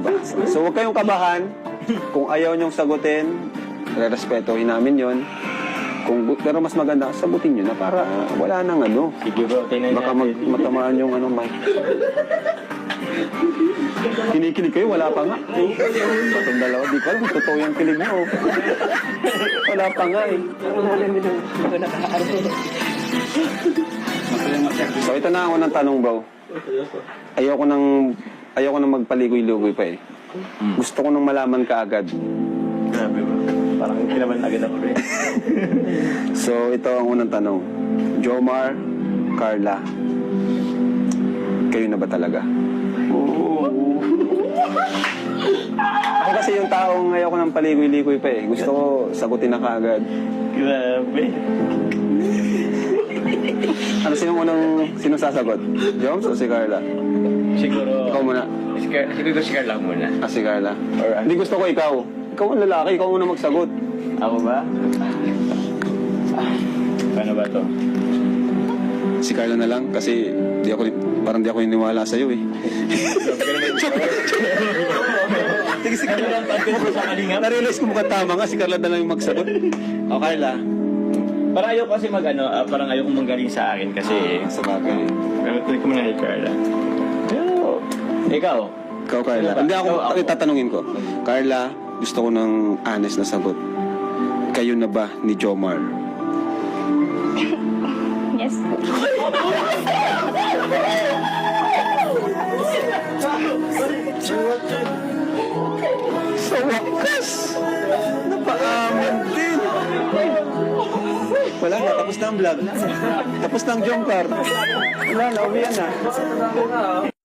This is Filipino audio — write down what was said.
ba? So huwag kayong kabahan. Kung ayaw niyong sagutin, re-respetuhin namin yon. Pero mas maganda, sagutin nyo na para wala nang ano. Sige bro, tingnan Baka natin. matamaan yung ano, mic. Kinikilig kayo, wala pa nga. Itong dalawa, di ko alam kung totoo yung kilig nyo. Wala pa nga eh. So ito na ang unang tanong, bro. Ayoko nang magpaligoy-ligoy pa eh. Gusto ko nang malaman ka agad. Grabe bro. Parang hindi naman agad ako rin. So ito ang unang tanong. Jomar, Carla, kayo na ba talaga? Ako kasi yung taong ayoko nang paligoy-ligoy pa eh. Gusto ko sagutin na kaagad. Grabe. Ano sinong sasagot? Joms o si Carla? Siguro... Ikaw muna. Siguro si Carla muna. Ah, si Carla. Or Hindi gusto ko ikaw. Ikaw ang lalaki, ikaw muna magsagot. ako ba? Paano ba to? Si Carla na lang kasi parang di ako niniwala sa'yo eh. Sige, si Carla. Na-realize ko mukhang tama nga, si Carla na lang yung magsagot. O, Carla. Parang ayaw kasi parang ayaw kong manggaling sa akin kasi... Sa bagay. Pero tuloy ko muna kay Carla. Pero... Ikaw? Ikaw, Carla. Ano ba? Hindi ako, Ikaw, ako. tatanungin ko. Carla, gusto ko ng honest na sagot. Kayo na ba ni Jomar? Yes. Sa wakas! Napaamin din! Wala na, tapos na ang vlog. Tapos na ang Jomcar. Wala na, uwian na.